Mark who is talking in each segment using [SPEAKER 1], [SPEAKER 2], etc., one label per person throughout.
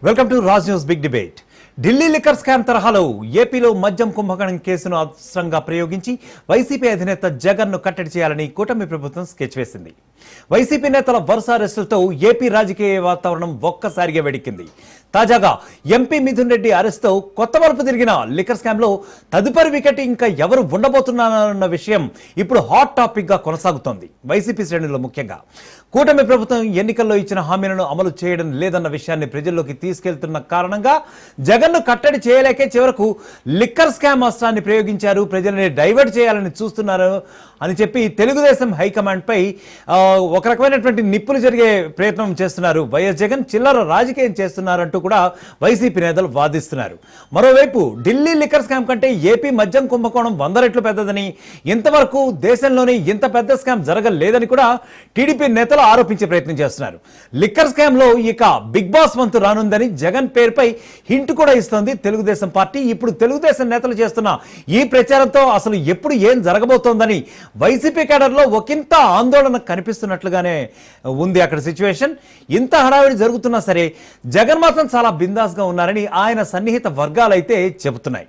[SPEAKER 1] Welcome to Raj news big debate. Delhi liquor scam తరహాలో ఏపీలో మద్యం కుంభకోణం కేసును అస్త్రంగా ప్రయోగించి వైసీపీ అధినేత జగన్ను కట్టడి చేయాలని కూటమి ప్రభుత్వం స్కెచ్ వేసింది. వైసీపీ నేతల వరుస అరెస్టులతో ఏపీ రాజకీయ వాతావరణం ఒక్కసారిగా వెడికింది. తాజాగా ఎంపీ మిథున్ రెడ్డి అరెస్టుతో కొత్త మలుపు తిరిగిన లిక్కర్ స్కామ్లో తదుపరి వికెట్ ఇంకా ఎవరు ఉండబోతున్నారన్న విషయం ఇప్పుడు హాట్ టాపిక్ గా కొనసాగుతోంది. వైసీపీ శ్రేణుల్లో ముఖ్యంగా కూటమి ప్రభుత్వం ఎన్నికల్లో ఇచ్చిన హామీలను అమలు చేయడం లేదన్న విషయాన్ని ప్రజల్లోకి తీసుకెళ్తున్న కారణంగా జగన్ను కట్టడి చేయలేకే చివరకు లిక్కర్ స్కామ్ అస్త్రాన్ని ప్రయోగించారు, ప్రజల్ని డైవర్ట్ చేయాలని చూస్తున్నారు అని చెప్పి తెలుగుదేశం హైకమాండ్ పై ఒక రకమైనటువంటి నిప్పులు జరిగే ప్రయత్నం చేస్తున్నారు. వైఎస్ జగన్ చిల్లర రాజకీయం చేస్తున్నారంటూ కూడా వైసీపీ నేతలు వాదిస్తున్నారు. మరోవైపు ఢిల్లీ లిక్కర్ స్కామ్ కంటే ఏపీ మద్యం కుంభకోణం 100 రెట్లు పెద్దదని, ఇంతవరకు దేశంలోనే ఇంత పెద్ద స్కామ్ జరగలేదని కూడా టీడీపీ నేతలు ఆరోపించే ప్రయత్నం చేస్తున్నారు. లిక్కర్ స్కామ్ లో ఇక బిగ్ బాస్ వంతు రానుందని జగన్ పేరుపై హింట్ కూడా ఇస్తోంది తెలుగుదేశం పార్టీ. ఇప్పుడు తెలుగుదేశం నేతలు చేస్తున్న ఈ ప్రచారంతో అసలు ఎప్పుడు ఏం జరగబోతోందని వైసీపీ కేడర్లో ఒకంత ఆందోళన కనిపిస్తున్నట్లుగానే ఉంది అక్కడ సిచ్యువేషన్. ఇంత హడావిడి జరుగుతున్నా సరే జగన్ మాత్రం చాలా బిందాస్గా ఉన్నారని ఆయన సన్నిహిత వర్గాలైతే చెబుతున్నాయి.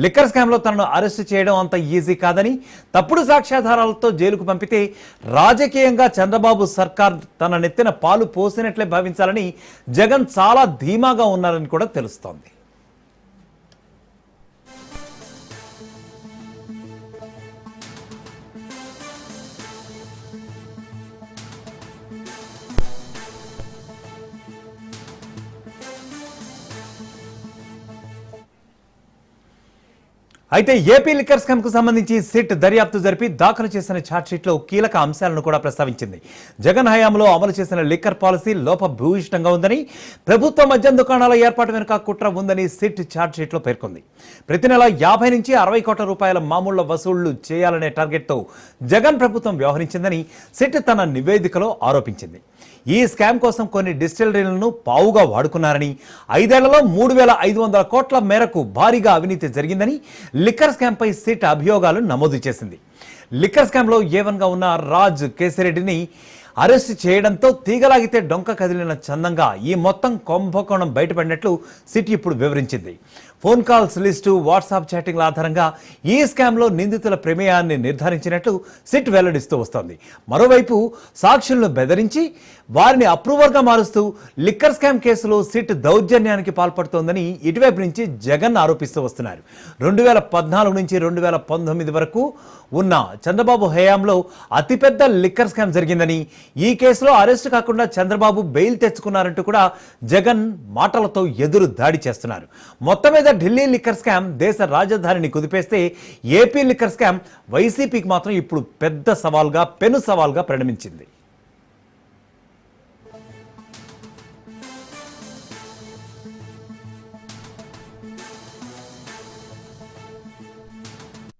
[SPEAKER 1] లిక్కర్ స్కామ్లో తనను అరెస్టు చేయడం అంత ఈజీ కాదని, తప్పుడు సాక్ష్యాధారాలతో జైలుకు పంపితే రాజకీయంగా చంద్రబాబు సర్కార్ తన నెత్తిన పాలు పోసినట్లే భావించాలని జగన్ చాలా ధీమాగా ఉన్నారని కూడా తెలుస్తోంది. అయితే ఏపీ లిక్కర్ స్కామ్ కు సంబంధించి సిట్ దర్యాప్తు జరిపి దాఖలు చేసిన ఛార్జ్షీట్ లో కీలక అంశాలను కూడా ప్రస్తావించింది. జగన్ హయాంలో అమలు చేసిన లిక్కర్ పాలసీ లోపభూయిష్టంగా ఉందని, ప్రభుత్వ మద్యం దుకాణాల ఏర్పాటు వెనుక కుట్ర ఉందని సిట్ ఛార్జ్షీట్ లో పేర్కొంది. ప్రతి నెల 50 నుంచి 60 కోట్ల రూపాయల మామూళ్ల వసూళ్లు చేయాలనే టార్గెట్ తో జగన్ ప్రభుత్వం వ్యవహరించిందని సిట్ తన నివేదికలో ఆరోపించింది. ఈ స్కామ్ కోసం కొన్ని డిస్టిలరీలను పావుగా వాడుకున్నారని, 5 ఏళ్లలో 3,500 కోట్ల మేరకు భారీగా అవినీతి జరిగిందని లిక్కర్ స్కామ్ పై సిట్ అభియోగాలు నమోదు చేసింది. లిక్కర్ స్కామ్ లో ఏవన్గా ఉన్న రాజ్ కేసిరెడ్డిని అరెస్ట్ చేయడంతో తీగలాగితే డొంక కదిలిన చందంగా ఈ మొత్తం కుంభకోణం బయటపడినట్లు సిట్ ఇప్పుడు వివరించింది. ఫోన్ కాల్స్ లిస్టు, వాట్సాప్ చాటింగ్ల ఆధారంగా ఈ స్కామ్లో నిందితుల ప్రమేయాన్ని నిర్ధారించినట్లు సిట్ వెల్లడిస్తూ వస్తోంది. మరోవైపు సాక్షులను బెదిరించి వారిని అప్రూవర్గా మారుస్తూ లిక్కర్ స్కామ్ కేసులో సిట్ దౌర్జన్యానికి పాల్పడుతోందని ఇటువైపు నుంచి జగన్ ఆరోపిస్తూ వస్తున్నారు. 2014 నుంచి 2019 వరకు ఉన్న చంద్రబాబు హయాంలో అతిపెద్ద లిక్కర్ స్కామ్ జరిగిందని, ఈ కేసులో అరెస్టు కాకుండా చంద్రబాబు బెయిల్ తెచ్చుకున్నారంటూ కూడా జగన్ మాటలతో ఎదురు దాడి చేస్తున్నారు. మొత్తం మీద ఢిల్లీ లిక్కర్ స్కామ్ దేశ రాజధానిని కుదిపేస్తే ఏపీ లిక్కర్ స్కామ్ వైసీపీకి మాత్రం ఇప్పుడు పెద్ద సవాల్గా, పెను సవాల్గా పరిణమించింది.